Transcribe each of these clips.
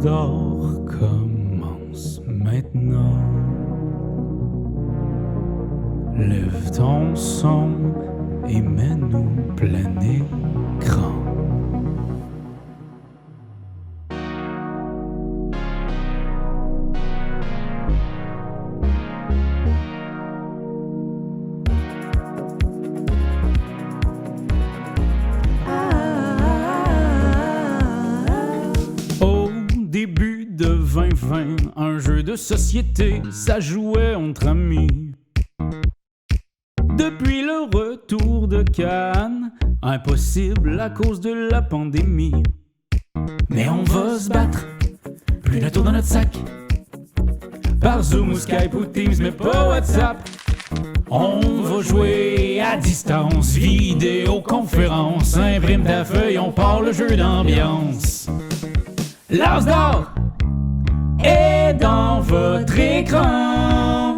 d'or commence maintenant. Lève ton son et mets-nous plein écran. Au début de 2020, un jeu de société, ça jouait entre amis. Depuis le retour de Cannes, impossible à cause de la pandémie. Mais on va se battre, plus de tour dans notre sac. Par Zoom ou Skype ou Teams, mais pas WhatsApp. On va jouer à distance, vidéoconférence. Imprime ta feuille, on part le jeu d'ambiance. L'As d'or est dans votre écran.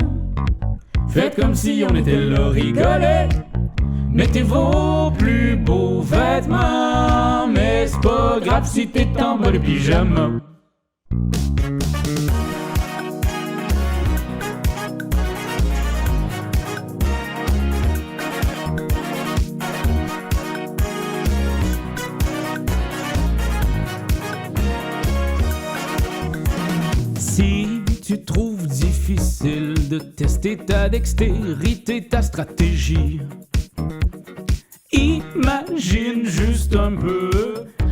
Faites comme si on était là, rigolez. Mettez vos plus beaux vêtements. Mais c'est pas grave si t'es en bas de pyjama. Si tu trouves difficile de tester ta dextérité, ta stratégie, imagine juste un peu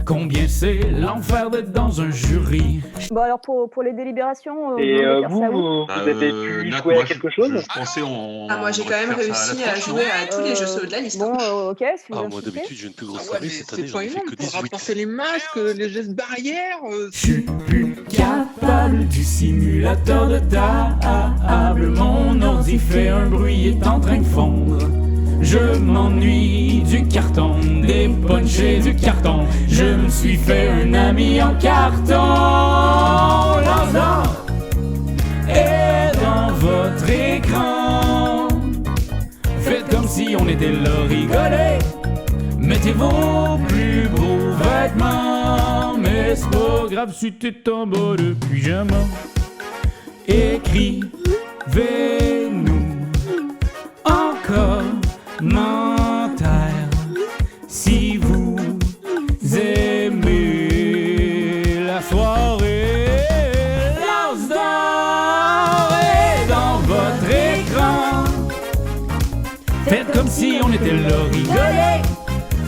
combien c'est l'enfer d'être dans un jury. Bon alors pour les délibérations, Et voulez faire vous, ça où vous avez pu Nat, jouer moi, à quelque chose? je pensais on. Ah, moi j'ai on quand même va faire ça réussi la à tranche, jouer non à tous les jeux solo de la liste. Bon, ok, si vous Ah, insistez. moi d'habitude j'ai une plus grosse Ouais, série, mais cette c'est année j'en pas ai fait énorme que pour 18. rapporter les masques, les gestes barrières. Je suis plus capable du simulateur de table. Mon ordi fait un bruit, est en train de fondre. Je m'ennuie du carton, des punchés du carton. Je me suis fait un ami en carton. L'As d'or est dans votre écran. Faites comme si on était là, rigolez. Mettez vos plus beaux vêtements. Mais c'est pas grave si t'es en bas de pyjama. Écrivez-nous en commentaire si vous aimez la soirée. L'As d'or est dans votre écran. Faites comme si on était là, rigolez.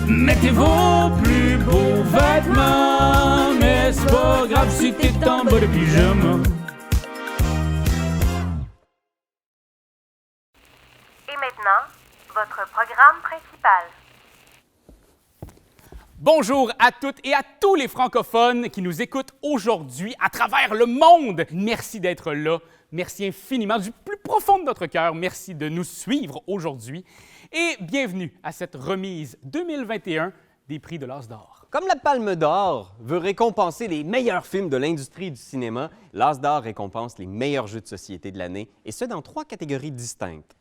Mettez vos plus beaux vêtements. Mais c'est pas grave si t'es en bas de pyjama. Et maintenant, votre programme principal. Bonjour à toutes et à tous les francophones qui nous écoutent aujourd'hui à travers le monde. Merci d'être là. Merci infiniment du plus profond de notre cœur. Merci de nous suivre aujourd'hui. Et bienvenue à cette remise 2021 des prix de l'As d'or. Comme la Palme d'Or veut récompenser les meilleurs films de l'industrie du cinéma, l'As d'Or récompense les meilleurs jeux de société de l'année, et ce dans 3 catégories distinctes.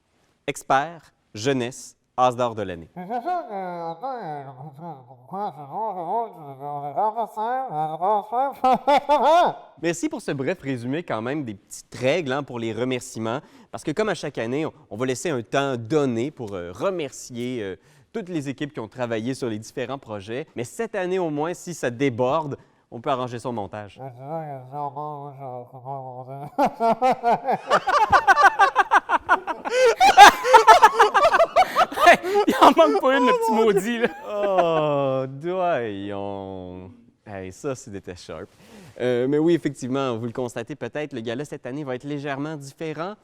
Expert, jeunesse, As d'Or de l'année. Merci pour ce bref résumé quand même des petites règles pour les remerciements, parce que comme à chaque année, on va laisser un temps donné pour remercier toutes les équipes qui ont travaillé sur les différents projets. Mais cette année au moins, si ça déborde, on peut arranger son montage. Il en manque pas une, le petit maudit, là. Oh, doyon. Hey, ça, c'était sharp. Mais oui, effectivement, vous le constatez peut-être, le gala cette année va être légèrement différent.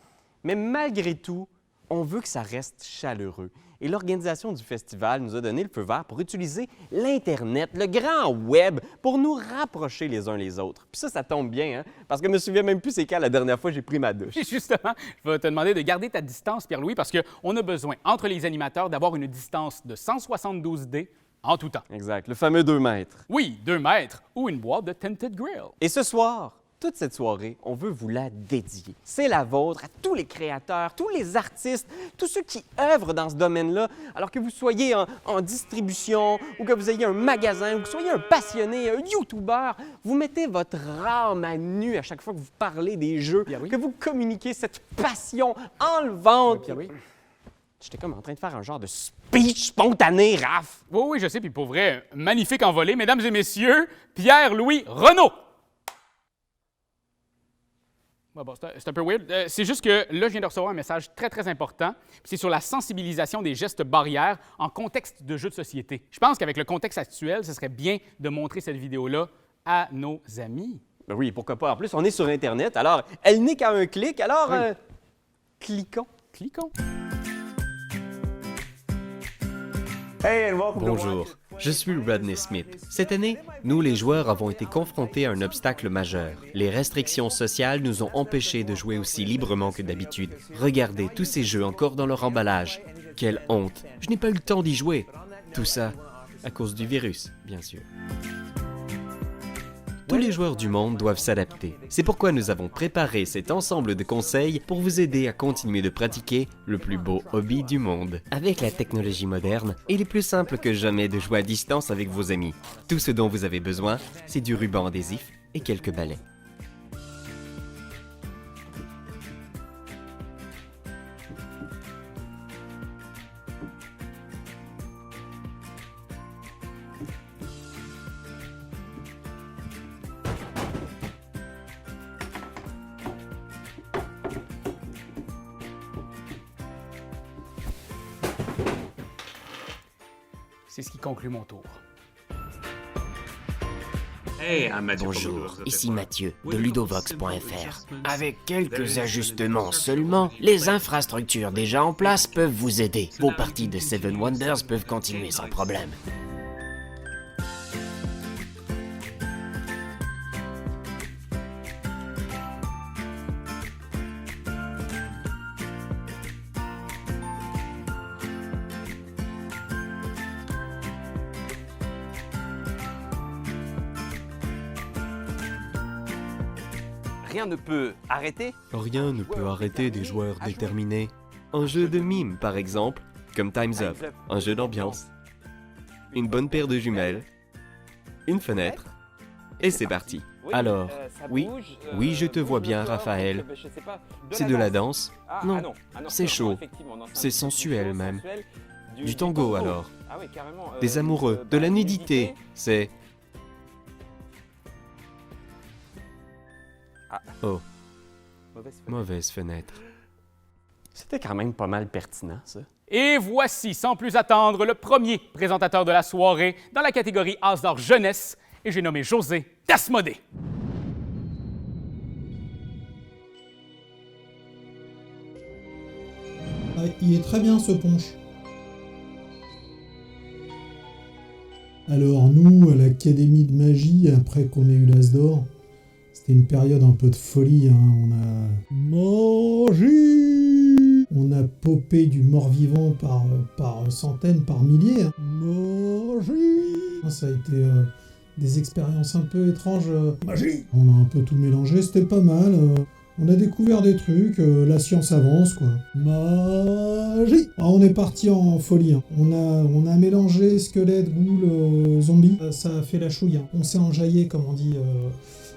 Mais malgré tout, on veut que ça reste chaleureux. Et l'organisation du festival nous a donné le feu vert pour utiliser l'Internet, le grand web, pour nous rapprocher les uns les autres. Puis ça tombe bien, hein? Parce que je me souviens même plus c'est quand la dernière fois j'ai pris ma douche. Et justement, je vais te demander de garder ta distance, Pierre-Louis, parce qu'on a besoin, entre les animateurs, d'avoir une distance de 172 D en tout temps. Exact, le fameux 2 mètres. Oui, 2 mètres ou une boîte de Tinted Grill. Et ce soir, toute cette soirée, on veut vous la dédier. C'est la vôtre à tous les créateurs, tous les artistes, tous ceux qui œuvrent dans ce domaine-là, alors que vous soyez en distribution ou que vous ayez un magasin ou que vous soyez un passionné, un YouTuber, vous mettez votre âme à nu à chaque fois que vous parlez des jeux, que vous communiquez cette passion enlevante. J'étais comme en train de faire un genre de speech spontané, Raph. Oui, je sais, puis pour vrai, magnifique envolée. Mesdames et messieurs, Pierre-Louis Renaud. Bon, c'est un peu weird. C'est juste que là, je viens de recevoir un message très, très important. C'est sur la sensibilisation des gestes barrières en contexte de jeux de société. Je pense qu'avec le contexte actuel, ce serait bien de montrer cette vidéo-là à nos amis. Ben oui, pourquoi pas. En plus, on est sur Internet, alors elle n'est qu'à un clic, alors cliquons. Cliquons. Bonjour, je suis Rodney Smith. Cette année, nous les joueurs avons été confrontés à un obstacle majeur. Les restrictions sociales nous ont empêchés de jouer aussi librement que d'habitude. Regardez tous ces jeux encore dans leur emballage. Quelle honte, je n'ai pas eu le temps d'y jouer. Tout ça à cause du virus, bien sûr. Tous les joueurs du monde doivent s'adapter. C'est pourquoi nous avons préparé cet ensemble de conseils pour vous aider à continuer de pratiquer le plus beau hobby du monde. Avec la technologie moderne, il est plus simple que jamais de jouer à distance avec vos amis. Tout ce dont vous avez besoin, c'est du ruban adhésif et quelques balais. C'est ce qui conclut mon tour. Bonjour, ici Mathieu de ludovox.fr. Avec quelques ajustements seulement, les infrastructures déjà en place peuvent vous aider. Vos parties de Seven Wonders peuvent continuer sans problème. Rien ne peut arrêter. Rien ne peut arrêter des joueurs déterminés. Un jeu de mime, par exemple, comme Time's Up, un jeu d'ambiance. Une bonne paire de jumelles, une fenêtre, et c'est parti. Alors, oui, je te vois bien, Raphaël. C'est de la danse? Non, c'est chaud. C'est sensuel même. Du tango alors. Des amoureux, de la nudité, c'est... Oh, mauvaise fenêtre. C'était quand même pas mal pertinent, ça. Et voici, sans plus attendre, le premier présentateur de la soirée dans la catégorie As d'or jeunesse, et j'ai nommé José Dasmodé. Ah, il est très bien ce punch. Alors nous, à l'Académie de magie, après qu'on ait eu l'As d'or, c'était une période un peu de folie, hein. On a... Magie! On a popé du mort-vivant par centaines, par milliers. Hein. Magie! Ça a été des expériences un peu étranges. Magie! On a un peu tout mélangé, c'était pas mal. On a découvert des trucs, la science avance, quoi. Magie! Ah, on est parti en folie. Hein. On a mélangé squelette, ghoul, zombie. Ça a fait la chouille. Hein. On s'est enjaillé, comme on dit...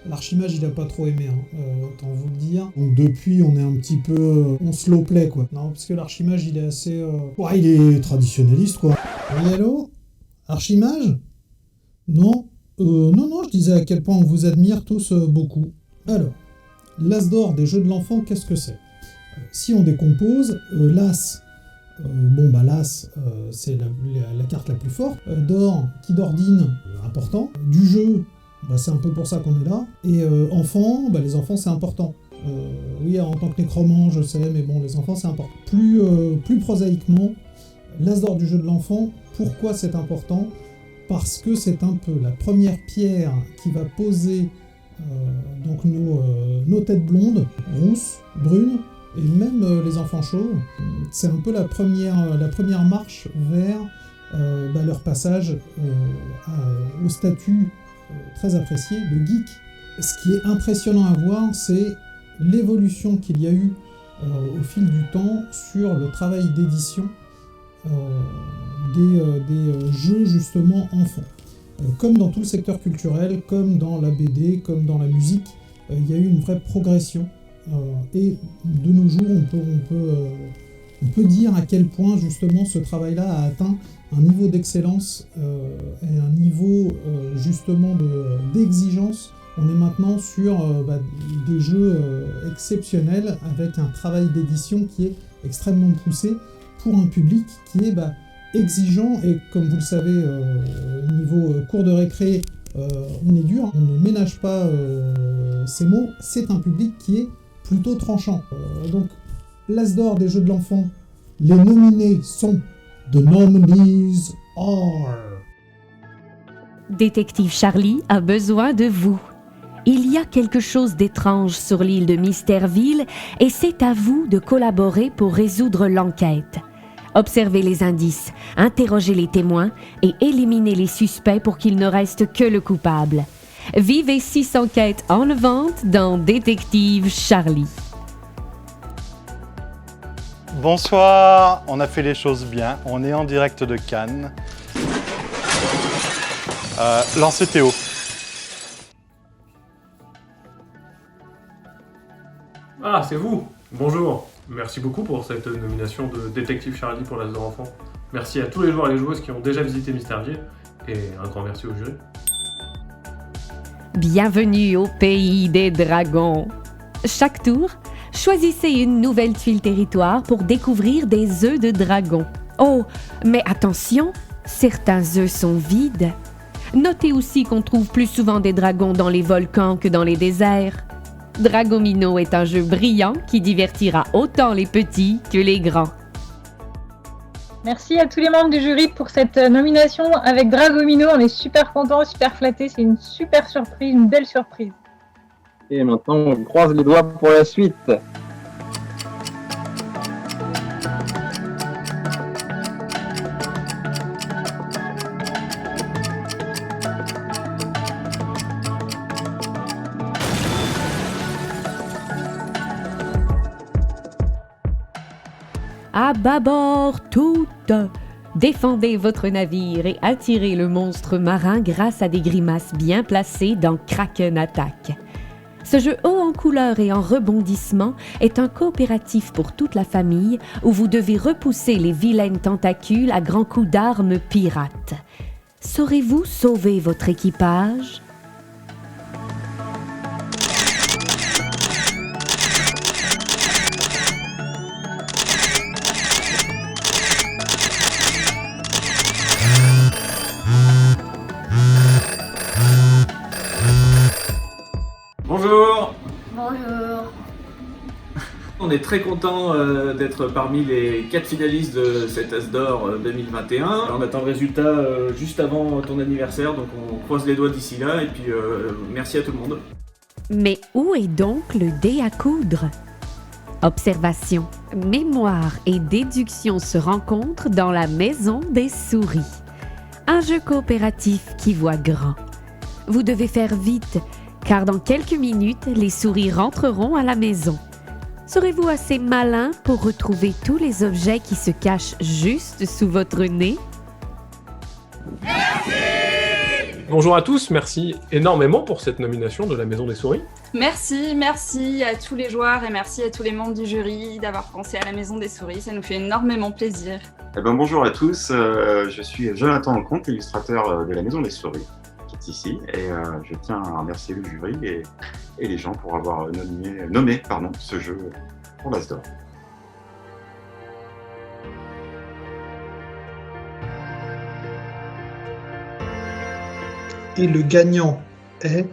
L'archimage, il a pas trop aimé, hein, autant vous le dire. Donc depuis, on est un petit peu... on slow play, quoi. Non, parce que l'archimage, il est assez... ouais, il est traditionnaliste, quoi. Oui, allô? Archimage? Non. Non, je disais à quel point on vous admire tous beaucoup. Alors, l'As d'or des jeux de l'enfant, qu'est-ce que c'est? Si on décompose, l'As... l'As, c'est la carte la plus forte. D'or, qui d'ordine, important. Du jeu... c'est un peu pour ça qu'on est là. Et enfants, les enfants, c'est important. Oui, en tant que nécromant, je sais, mais bon, les enfants, c'est important. Plus prosaïquement, l'As d'or du jeu de l'enfant, pourquoi c'est important? Parce que c'est un peu la première pierre qui va poser donc nos têtes blondes, rousses, brunes, et même les enfants chauves. C'est un peu la première marche vers leur passage au statut très apprécié de geek. Ce qui est impressionnant à voir, c'est l'évolution qu'il y a eu au fil du temps sur le travail d'édition des jeux justement enfants. Comme dans tout le secteur culturel, comme dans la BD, comme dans la musique, il y a eu une vraie progression. Et de nos jours, on peut dire à quel point justement ce travail-là a atteint un niveau d'excellence et un niveau justement d'exigence. On est maintenant sur des jeux exceptionnels avec un travail d'édition qui est extrêmement poussé pour un public qui est exigeant et comme vous le savez, niveau cours de récré, on est dur, on ne ménage pas ces mots, c'est un public qui est plutôt tranchant. Donc, l'As d'or des jeux de l'enfant, les nominés sont The Nominees are... Détective Charlie a besoin de vous. Il y a quelque chose d'étrange sur l'île de Mystèreville et c'est à vous de collaborer pour résoudre l'enquête. Observez les indices, interrogez les témoins et éliminez les suspects pour qu'il ne reste que le coupable. Vivez 6 enquêtes enlevantes dans Détective Charlie. Bonsoir, on a fait les choses bien, on est en direct de Cannes. Lancez Théo. Ah, c'est vous. Bonjour. Merci beaucoup pour cette nomination de Détective Charlie pour l'As d'or enfant. Merci à tous les joueurs et les joueuses qui ont déjà visité Mystèreville et un grand merci au jury. Bienvenue au pays des dragons. Chaque tour, choisissez une nouvelle tuile territoire pour découvrir des œufs de dragon. Oh, mais attention, certains œufs sont vides. Notez aussi qu'on trouve plus souvent des dragons dans les volcans que dans les déserts. Dragomino est un jeu brillant qui divertira autant les petits que les grands. Merci à tous les membres du jury pour cette nomination avec Dragomino. On est super contents, super flattés. C'est une super surprise, une belle surprise. Et maintenant, on croise les doigts pour la suite. À bâbord toutes! Défendez votre navire et attirez le monstre marin grâce à des grimaces bien placées dans Kraken Attack. Ce jeu haut en couleurs et en rebondissement est un coopératif pour toute la famille où vous devez repousser les vilaines tentacules à grands coups d'armes pirates. Saurez-vous sauver votre équipage? Bonjour. Bonjour. On est très content d'être parmi les 4 finalistes de cet As d'or 2021. On attend le résultat juste avant ton anniversaire, donc on croise les doigts d'ici là et puis merci à tout le monde. Mais où est donc le dé à coudre? Observation, mémoire et déduction se rencontrent dans la maison des souris. Un jeu coopératif qui voit grand. Vous devez faire vite, car dans quelques minutes, les souris rentreront à la maison. Serez-vous assez malin pour retrouver tous les objets qui se cachent juste sous votre nez? Bonjour à tous, merci énormément pour cette nomination de la Maison des Souris. Merci à tous les joueurs et merci à tous les membres du jury d'avoir pensé à la Maison des Souris, ça nous fait énormément plaisir. Bonjour à tous, je suis Jonathan Lecomte, illustrateur de la Maison des Souris, qui est ici, et je tiens à remercier le jury et les gens pour avoir nommé ce jeu pour l'As d'or. Et le gagnant est...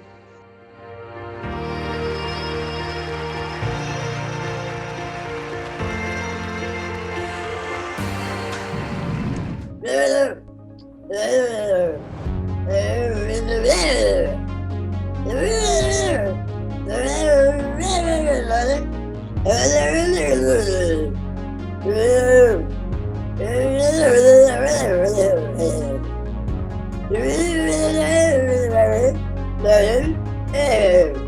Yeah.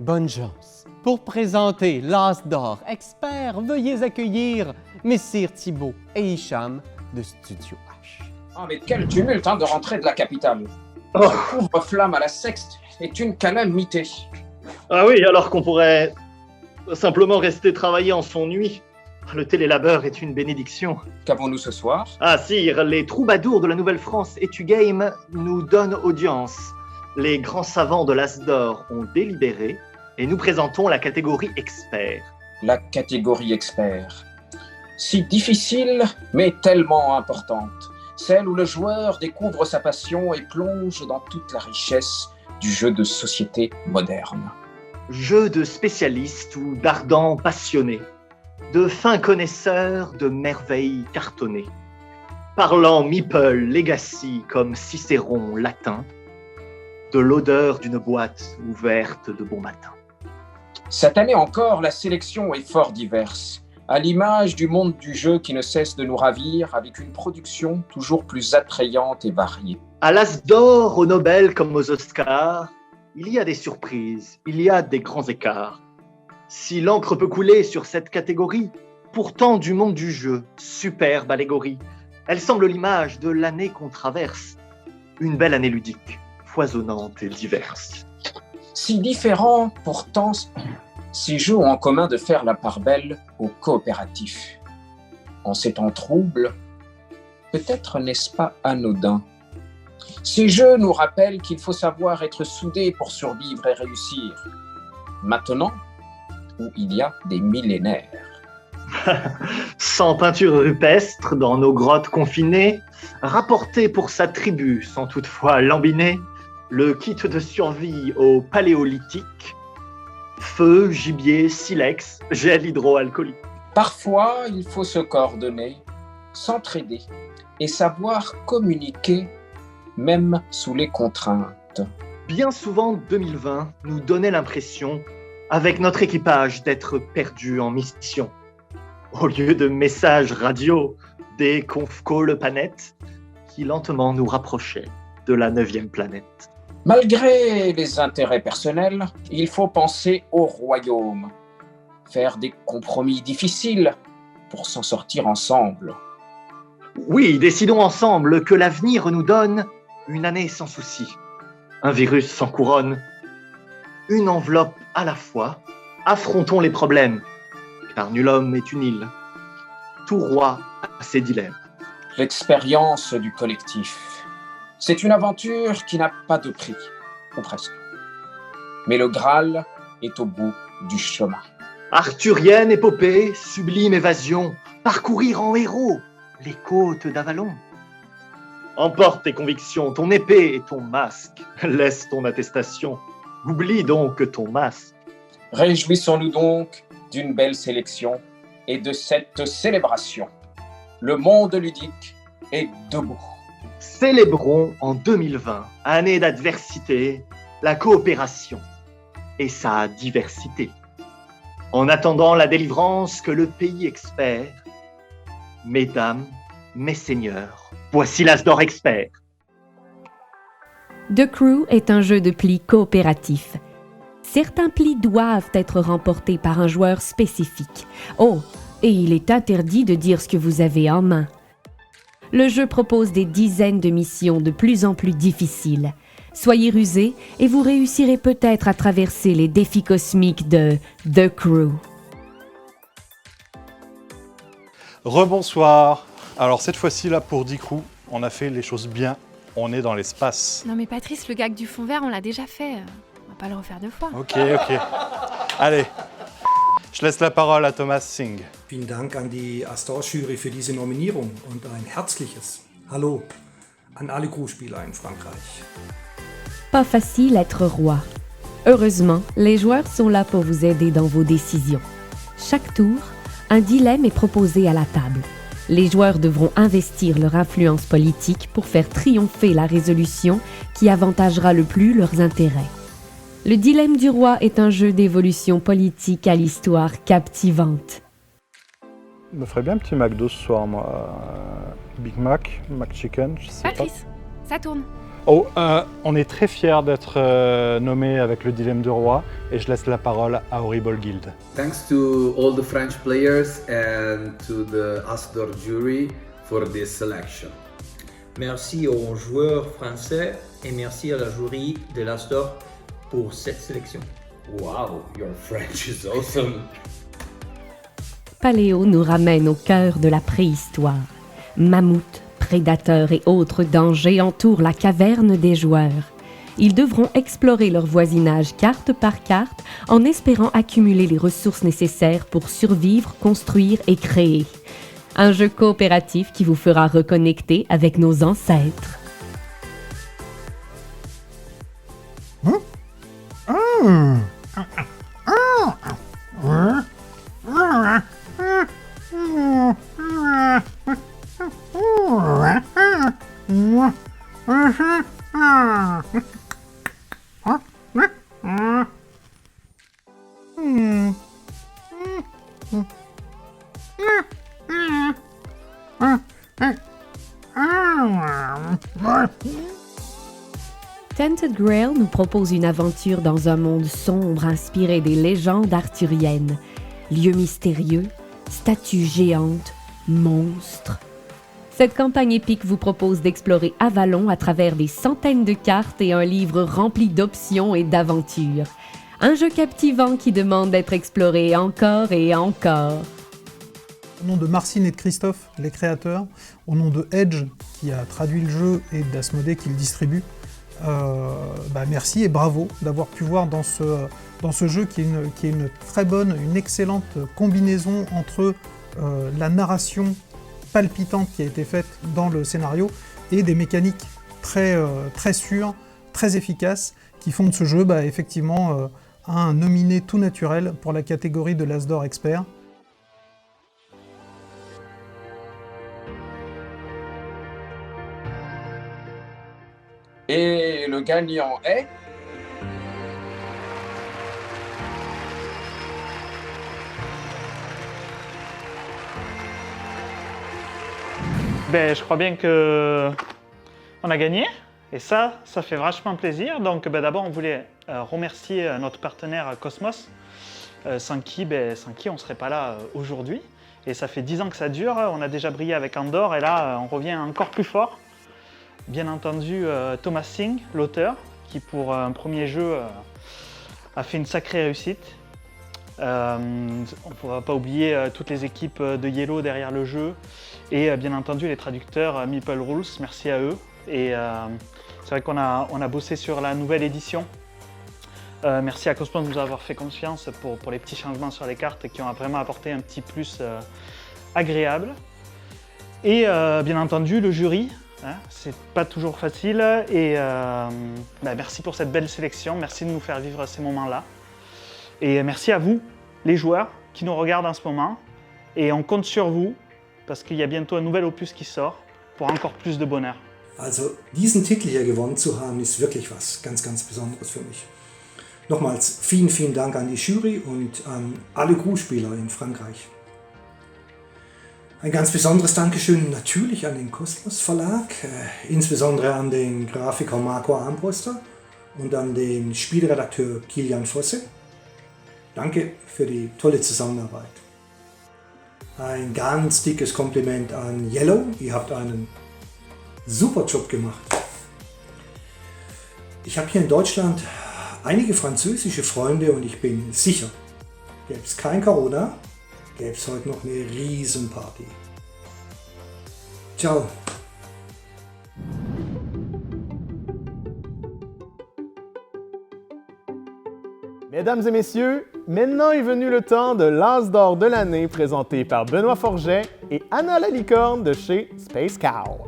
Bonne chance. Pour présenter l'As d'or expert, veuillez accueillir Messire Thibault et Hicham de Studio H. Ah, mais quel tumulte de rentrer de la capitale. Ce couvre-flamme à la Sexte est une calamité. Ah oui, alors qu'on pourrait simplement rester travailler en son nuit. Le télélabeur est une bénédiction. Qu'avons-nous ce soir? Ah sire, les troubadours de la Nouvelle-France et du Game nous donnent audience. Les grands savants de l'As d'or ont délibéré et nous présentons la catégorie expert. La catégorie expert. Si difficile, mais tellement importante. Celle où le joueur découvre sa passion et plonge dans toute la richesse du jeu de société moderne. Jeu de spécialistes ou d'ardents passionnés, de fins connaisseurs de merveilles cartonnées, parlant meeple legacy comme Cicéron latin, de l'odeur d'une boîte ouverte de bon matin. Cette année encore, la sélection est fort diverse, à l'image du monde du jeu qui ne cesse de nous ravir avec une production toujours plus attrayante et variée. À l'As d'or, aux Nobel comme aux Oscars, il y a des surprises, il y a des grands écarts. Si l'encre peut couler sur cette catégorie, pourtant du monde du jeu, superbe allégorie, elle semble l'image de l'année qu'on traverse, une belle année ludique, foisonnante et diverse. Si différents, pourtant, ces jeux ont en commun de faire la part belle au coopératif. En ces temps troubles, peut-être n'est-ce pas anodin. Ces jeux nous rappellent qu'il faut savoir être soudé pour survivre et réussir. Maintenant, où il y a des millénaires. Sans peinture rupestre dans nos grottes confinées, rapporté pour sa tribu sans toutefois lambiner, le kit de survie au paléolithique, feu, gibier, silex, gel hydroalcoolique. Parfois, il faut se coordonner, s'entraider et savoir communiquer, même sous les contraintes. Bien souvent, 2020 nous donnait l'impression, avec notre équipage, d'être perdus en mission. Au lieu de messages radio, des conf calls panettes qui lentement nous rapprochaient de la 9e planète. Malgré les intérêts personnels, il faut penser au royaume, faire des compromis difficiles pour s'en sortir ensemble. Oui, décidons ensemble que l'avenir nous donne une année sans souci, un virus sans couronne, une enveloppe à la fois. Affrontons les problèmes, car nul homme est une île. Tout roi a ses dilemmes. L'expérience du collectif. C'est une aventure qui n'a pas de prix, ou presque. Mais le Graal est au bout du chemin. Arthurienne épopée, sublime évasion, parcourir en héros les côtes d'Avalon. Emporte tes convictions, ton épée et ton masque. Laisse ton attestation. Oublie donc ton masque. Réjouissons-nous donc d'une belle sélection et de cette célébration. Le monde ludique est debout. Célébrons en 2020, année d'adversité, la coopération et sa diversité. En attendant la délivrance que le pays espère, mesdames, mes seigneurs, voici l'As d'or expert. The Crew est un jeu de plis coopératif. Certains plis doivent être remportés par un joueur spécifique. Oh, et il est interdit de dire ce que vous avez en main. Le jeu propose des dizaines de missions de plus en plus difficiles. Soyez rusés et vous réussirez peut-être à traverser les défis cosmiques de The Crew. Rebonsoir. Alors cette fois-ci là pour The Crew, on a fait les choses bien. On est dans l'espace. Non mais Patrice, le gag du fond vert, on l'a déjà fait. On va pas le refaire 2 fois. Ok. Allez, je laisse la parole à Thomas Singh. Vielen Dank an die Astor-Jury für diese Nominierung und ein herzliches Hallo an alle Crewspieler in Frankreich. Pas facile être roi. Heureusement, les joueurs sont là pour vous aider dans vos décisions. Chaque tour, un dilemme est proposé à la table. Les joueurs devront investir leur influence politique pour faire triompher la résolution qui avantagera le plus leurs intérêts. Le dilemme du roi est un jeu d'évolution politique à l'histoire captivante. Je me ferais bien un petit McDo ce soir, moi. Big Mac, McChicken, je sais pas. Patrice, ça tourne. Oh, on est très fiers d'être nommés avec le dilemme du roi et je laisse la parole à Horrible Guild. Thanks to all the French players and to the Astor jury for this selection. Merci aux joueurs français et merci à la jury de l'Astor pour cette sélection. Wow, your French is awesome. Paléo nous ramène au cœur de la préhistoire. Mammouths, prédateurs et autres dangers entourent la caverne des joueurs. Ils devront explorer leur voisinage carte par carte en espérant accumuler les ressources nécessaires pour survivre, construire et créer. Un jeu coopératif qui vous fera reconnecter avec nos ancêtres. Tented Grail nous propose une aventure dans un monde sombre inspiré des légendes arthuriennes. Lieux mystérieux, statues géantes, monstres. Cette campagne épique vous propose d'explorer Avalon à travers des centaines de cartes et un livre rempli d'options et d'aventures. Un jeu captivant qui demande d'être exploré encore et encore. Au nom de Marcine et de Christophe, les créateurs, au nom de Edge, qui a traduit le jeu, et d'Asmodée qui le distribue, merci et bravo d'avoir pu voir dans ce jeu qui est une très bonne, une excellente combinaison entre la narration palpitante qui a été faite dans le scénario et des mécaniques très sûres, très efficaces, qui font de ce jeu effectivement un nominé tout naturel pour la catégorie de l'Asdor Expert. Et le gagnant est... Je crois bien que on a gagné et ça fait vachement plaisir. Donc d'abord on voulait remercier notre partenaire Cosmos, sans qui on ne serait pas là aujourd'hui. Et ça fait 10 ans que ça dure, on a déjà brillé avec Andor et là on revient encore plus fort. Bien entendu Thomas Singh, l'auteur, qui pour un premier jeu a fait une sacrée réussite. On ne va pas oublier toutes les équipes de Yellow derrière le jeu et bien entendu les traducteurs Meeple Rules, merci à eux. Et c'est vrai qu'on a bossé sur la nouvelle édition. Merci à Cosmos de nous avoir fait confiance pour les petits changements sur les cartes qui ont vraiment apporté un petit plus agréable. Et bien entendu le jury, c'est pas toujours facile et merci pour cette belle sélection, merci de nous faire vivre ces moments-là. Et merci à vous, les joueurs, qui nous regardent en ce moment. Et on compte sur vous, parce qu'il y a bientôt un nouvel opus qui sort, pour encore plus de bonheur. Also, diesen Titel hier gewonnen zu haben, ist wirklich was ganz, ganz Besonderes für mich. Nochmals, vielen, vielen Dank an die Jury und an alle Crewspieler in Frankreich. Ein ganz besonderes Dankeschön natürlich an den Cosmos Verlag, insbesondere an den Grafiker Marco Armbruster und an den Spielredakteur Kilian Fosse. Danke für die tolle Zusammenarbeit. Ein ganz dickes Kompliment an Yellow, ihr habt einen super Job gemacht. Ich habe hier in Deutschland einige französische Freunde und ich bin sicher, gäbe es kein Corona, gäbe es heute noch eine Riesenparty. Ciao. Mesdames et messieurs, maintenant est venu le temps de l'As d'or de l'année présenté par Benoît Forget et Anna la licorne de chez Space Cow.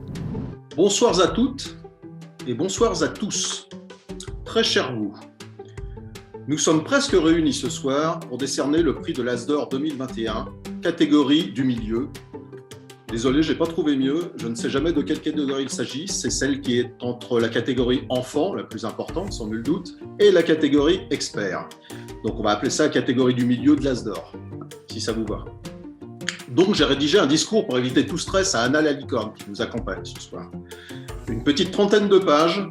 Bonsoir à toutes et bonsoir à tous. Très chers vous, nous sommes presque réunis ce soir pour décerner le prix de l'As d'or 2021, catégorie du milieu. Désolé, j'ai pas trouvé mieux, je ne sais jamais de quelle catégorie il s'agit, c'est celle qui est entre la catégorie enfant, la plus importante sans nul doute, et la catégorie expert. Donc on va appeler ça la catégorie du milieu de l'As d'or, si ça vous va. Donc j'ai rédigé un discours pour éviter tout stress à Anna la licorne qui nous accompagne ce soir. Une petite trentaine de pages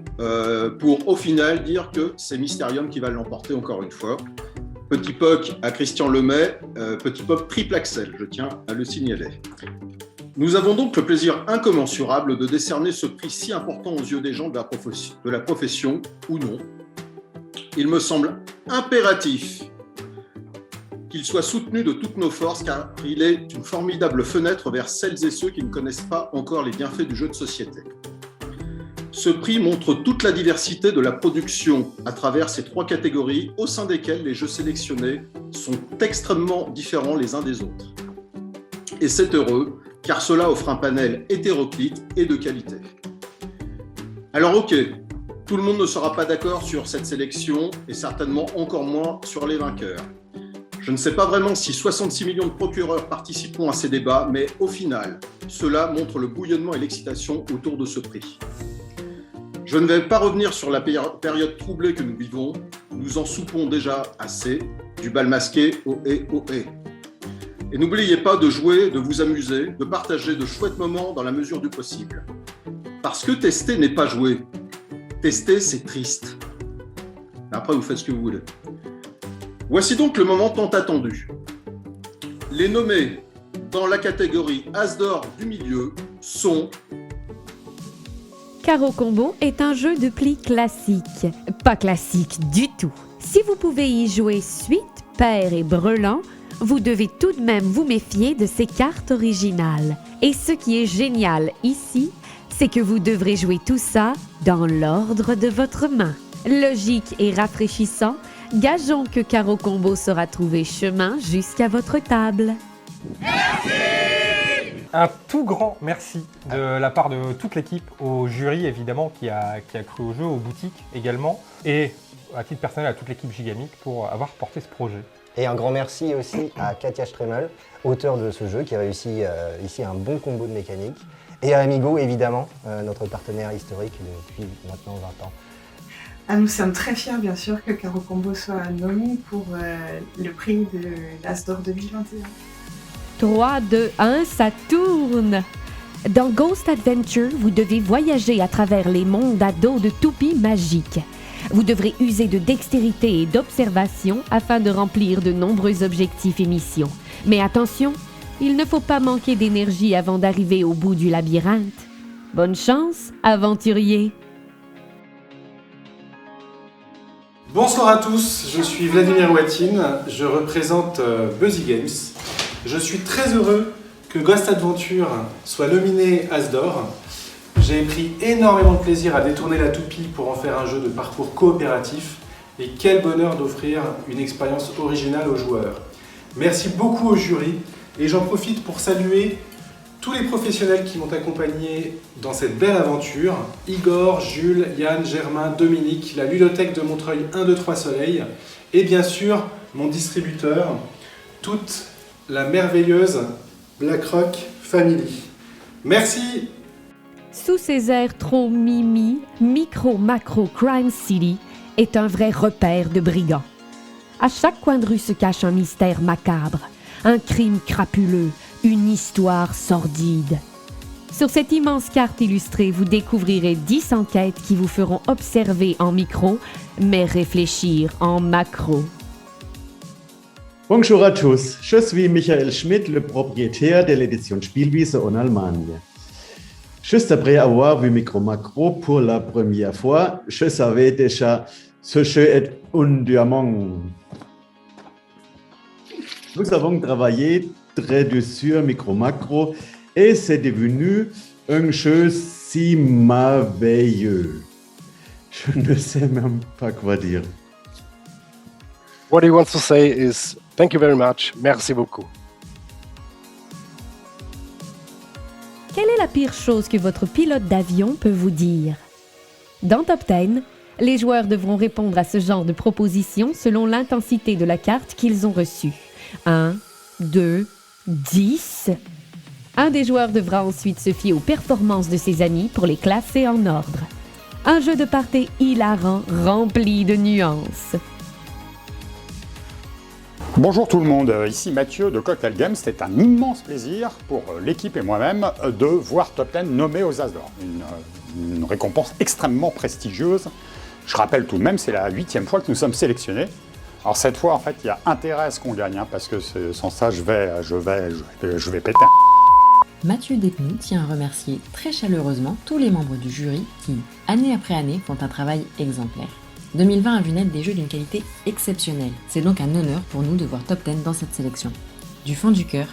pour au final dire que c'est Mysterium qui va l'emporter encore une fois. Petit POC à Christian Lemay, petit POC triple Axel, je tiens à le signaler. Nous avons donc le plaisir incommensurable de décerner ce prix si important aux yeux des gens de la profession, ou non. Il me semble impératif qu'il soit soutenu de toutes nos forces car il est une formidable fenêtre vers celles et ceux qui ne connaissent pas encore les bienfaits du jeu de société. Ce prix montre toute la diversité de la production à travers ces 3 catégories au sein desquelles les jeux sélectionnés sont extrêmement différents les uns des autres. Et c'est heureux, car cela offre un panel hétéroclite et de qualité. Alors ok, tout le monde ne sera pas d'accord sur cette sélection et certainement encore moins sur les vainqueurs. Je ne sais pas vraiment si 66 millions de procureurs participeront à ces débats, mais au final, cela montre le bouillonnement et l'excitation autour de ce prix. Je ne vais pas revenir sur la période troublée que nous vivons, nous en soupons déjà assez, du bal masqué au et au et. Et n'oubliez pas de jouer, de vous amuser, de partager de chouettes moments dans la mesure du possible. Parce que tester n'est pas jouer. Tester, c'est triste. Après, vous faites ce que vous voulez. Voici donc le moment tant attendu. Les nommés dans la catégorie As d'or du milieu sont... Caro Combo est un jeu de pli classique. Pas classique du tout. Si vous pouvez y jouer suite, pair et brelan, vous devez tout de même vous méfier de ces cartes originales. Et ce qui est génial ici, c'est que vous devrez jouer tout ça dans l'ordre de votre main. Logique et rafraîchissant, gageons que Caro Combo saura trouver chemin jusqu'à votre table. Un tout grand merci de la part de toute l'équipe, au jury évidemment qui a cru au jeu, aux boutiques également, et à titre personnel à toute l'équipe Gigamic pour avoir porté ce projet. Et un grand merci aussi à Katia Stremel, auteur de ce jeu, qui a réussi ici un bon combo de mécanique. Et à Amigo, évidemment, notre partenaire historique depuis maintenant 20 ans. Nous sommes très fiers, bien sûr, que Caro Combo soit nommé pour le prix de l'As d'or 2021. 3, 2, 1, ça tourne! Dans Ghost Adventure, vous devez voyager à travers les mondes à dos de toupies magiques. Vous devrez user de dextérité et d'observation afin de remplir de nombreux objectifs et missions. Mais attention, il ne faut pas manquer d'énergie avant d'arriver au bout du labyrinthe. Bonne chance, aventurier! Bonsoir à tous, je suis Vladimir Watine, je représente Buzzy Games. Je suis très heureux que Ghost Adventure soit nominé As d'or. J'ai pris énormément de plaisir à détourner la toupie pour en faire un jeu de parcours coopératif. Et quel bonheur d'offrir une expérience originale aux joueurs. Merci beaucoup au jury et j'en profite pour saluer tous les professionnels qui m'ont accompagné dans cette belle aventure. Igor, Jules, Yann, Germain, Dominique, la ludothèque de Montreuil 1, 2, 3 Soleil et bien sûr mon distributeur, toute la merveilleuse BlackRock Family. Merci! Sous ces airs trop mimi, Micro Macro Crime City est un vrai repère de brigands. À chaque coin de rue se cache un mystère macabre, un crime crapuleux, une histoire sordide. Sur cette immense carte illustrée, vous découvrirez 10 enquêtes qui vous feront observer en micro, mais réfléchir en macro. Bonjour à tous, je suis Michael Schmidt, le propriétaire de l'édition Spielwiese en Allemagne. Juste après avoir vu Micro Macro pour la première fois, je savais déjà ce jeu est un diamant. Nous avons travaillé très dur sur Micro Macro et c'est devenu un jeu si merveilleux. Je ne sais même pas quoi dire. what he wants to say is thank you very much, merci beaucoup. Quelle est la pire chose que votre pilote d'avion peut vous dire? Dans Top 10, les joueurs devront répondre à ce genre de propositions selon l'intensité de la carte qu'ils ont reçue. 1, 2, 10. Un des joueurs devra ensuite se fier aux performances de ses amis pour les classer en ordre. Un jeu de party hilarant, rempli de nuances. Bonjour tout le monde, ici Mathieu de Cocktail Games. C'est un immense plaisir pour l'équipe et moi-même de voir Top 10 nommé aux As d'Or. Une récompense extrêmement prestigieuse. Je rappelle tout de même, c'est la 8e fois que nous sommes sélectionnés. Alors cette fois, en fait, il y a intérêt à ce qu'on gagne, parce que sans ça, je vais péter. Mathieu Despnous tient à remercier très chaleureusement tous les membres du jury qui, année après année, font un travail exemplaire. 2020 a vu naître des jeux d'une qualité exceptionnelle. C'est donc un honneur pour nous de voir Top 10 dans cette sélection. Du fond du cœur,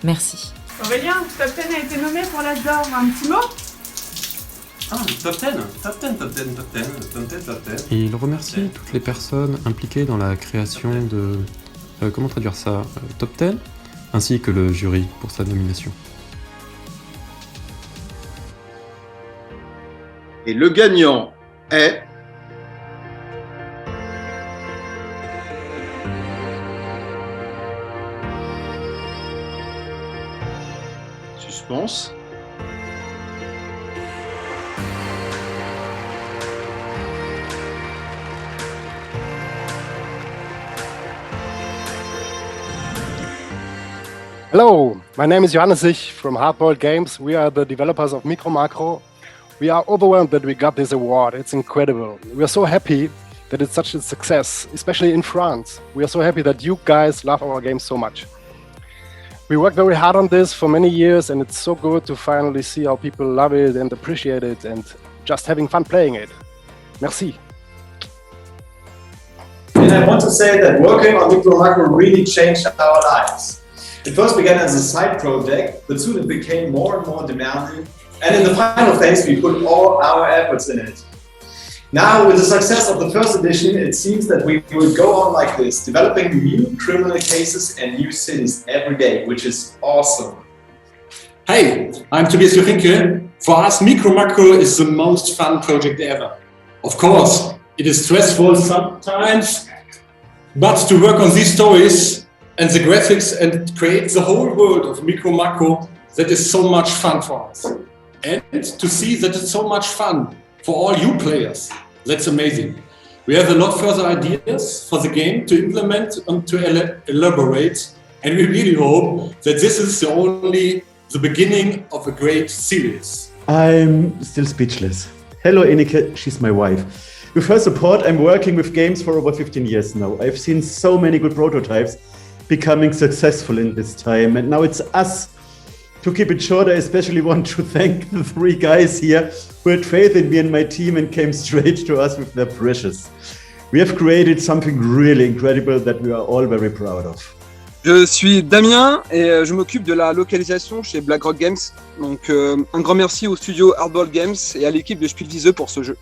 merci. Aurélien, Top 10 a été nommé pour l'As d'Or, un petit mot? Ah, Top 10, Top 10, Top 10, Top 10, Top 10, Top 10. Et il remercie toutes les personnes impliquées dans la création de... comment traduire ça? Top 10, ainsi que le jury pour sa nomination. Et le gagnant est... Suspense. Hello, my name is Johannes Sich from Hardboiled Games. We are the developers of Micro Macro. We are overwhelmed that we got this award. It's incredible. We are so happy that it's such a success, especially in France. We are so happy that you guys love our games so much. We worked very hard on this for many years, and it's so good to finally see how people love it and appreciate it and just having fun playing it. Merci. And I want to say that working on Micro Macro really changed our lives. It first began as a side project, but soon it became more and more demanding. And in the final phase, we put all our efforts in it. Now, with the success of the first edition, it seems that we will go on like this, developing new criminal cases and new cities every day, which is awesome. Hey, I'm Tobias Jorinke. For us, Micro Macro is the most fun project ever. Of course, it is stressful sometimes, but to work on these stories and the graphics and create the whole world of Micro Macro, that is so much fun for us. And to see that it's so much fun for all you players, that's amazing. We have a lot further ideas for the game to implement and to elaborate, and we really hope that this is only the beginning of a great series. I'm still speechless. Hello, Enike, she's my wife. With her support, I'm working with games for over 15 years now. I've seen so many good prototypes becoming successful in this time, and now it's us. To keep it short, I especially want to thank the 3 guys here who had faith in me and my team and came straight to us with their precious. We have created something really incredible that we are all very proud of. Je suis Damien et je m'occupe de la localisation chez BlackRock Games. Donc un grand merci au studio Hardboiled Games et à l'équipe de Spielwiese pour ce jeu.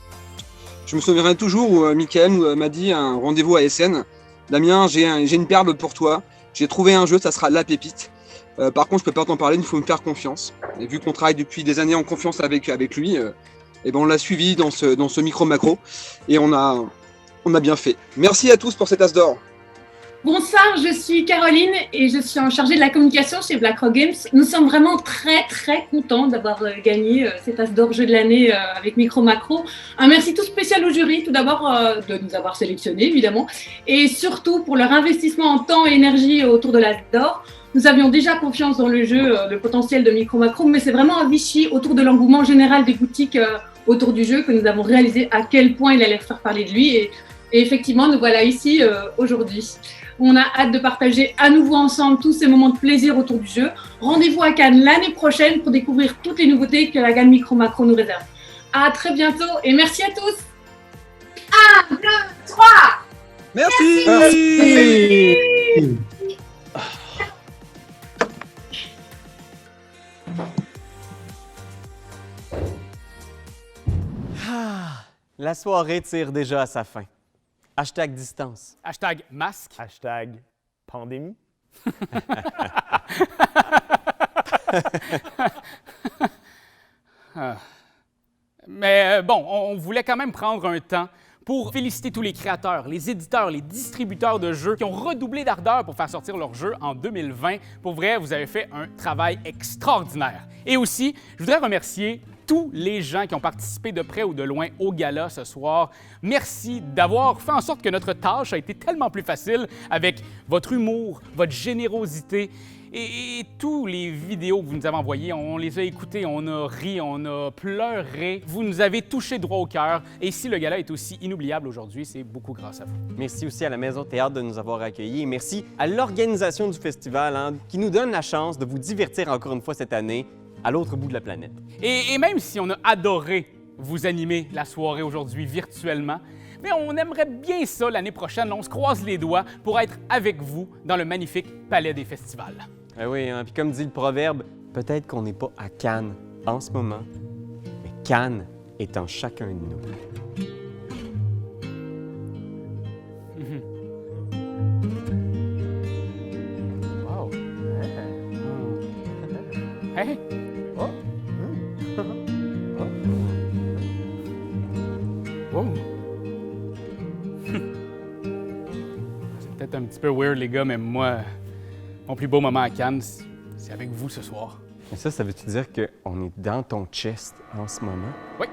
Je me souviendrai toujours où Michael m'a dit un rendez-vous à Essen. Damien, j'ai une perle pour toi. J'ai trouvé un jeu, ça sera la pépite. Par contre, je peux pas t'en parler, il faut me faire confiance. Et vu qu'on travaille depuis des années en confiance avec lui, et ben on l'a suivi dans ce Micro Macro et on a bien fait. Merci à tous pour cet As d'Or. Bonsoir, je suis Caroline et je suis en chargée de la communication chez BlackRock Games. Nous sommes vraiment très très contents d'avoir gagné cet As d'Or jeu de l'année avec Micro Macro. Un merci tout spécial au jury, tout d'abord de nous avoir sélectionnés évidemment, et surtout pour leur investissement en temps et énergie autour de l'As d'Or. Nous avions déjà confiance dans le jeu, le potentiel de Micro Macro, mais c'est vraiment un Vichy autour de l'engouement général des boutiques autour du jeu que nous avons réalisé à quel point il allait faire parler de lui. Et effectivement, nous voilà ici aujourd'hui. On a hâte de partager à nouveau ensemble tous ces moments de plaisir autour du jeu. Rendez-vous à Cannes l'année prochaine pour découvrir toutes les nouveautés que la gamme Micro Macro nous réserve. À très bientôt et merci à tous. 1, 2, 3. Merci. Merci. La soirée tire déjà à sa fin. Hashtag distance. Hashtag masque. Hashtag pandémie. Mais bon, on voulait quand même prendre un temps pour féliciter tous les créateurs, les éditeurs, les distributeurs de jeux qui ont redoublé d'ardeur pour faire sortir leurs jeux en 2020. Pour vrai, vous avez fait un travail extraordinaire. Et aussi, je voudrais remercier tous les gens qui ont participé de près ou de loin au gala ce soir. Merci d'avoir fait en sorte que notre tâche a été tellement plus facile avec votre humour, votre générosité et tous les vidéos que vous nous avez envoyées. On les a écoutées, on a ri, on a pleuré. Vous nous avez touché droit au cœur. Et si le gala est aussi inoubliable aujourd'hui, c'est beaucoup grâce à vous. Merci aussi à la Maison Théâtre de nous avoir accueillis et merci à l'organisation du festival qui nous donne la chance de vous divertir encore une fois cette année à l'autre bout de la planète. Et même si on a adoré vous animer la soirée aujourd'hui virtuellement, mais on aimerait bien ça l'année prochaine. On se croise les doigts pour être avec vous dans le magnifique Palais des Festivals. Ah oui, puis comme dit le proverbe, peut-être qu'on n'est pas à Cannes en ce moment, mais Cannes est en chacun de nous. Wow! Hey! Oh! Wow! C'est peut-être un petit peu weird, les gars, mais moi, mon plus beau moment à Cannes, c'est avec vous ce soir. Et ça veut-tu dire qu'on est dans ton chest en ce moment? Oui.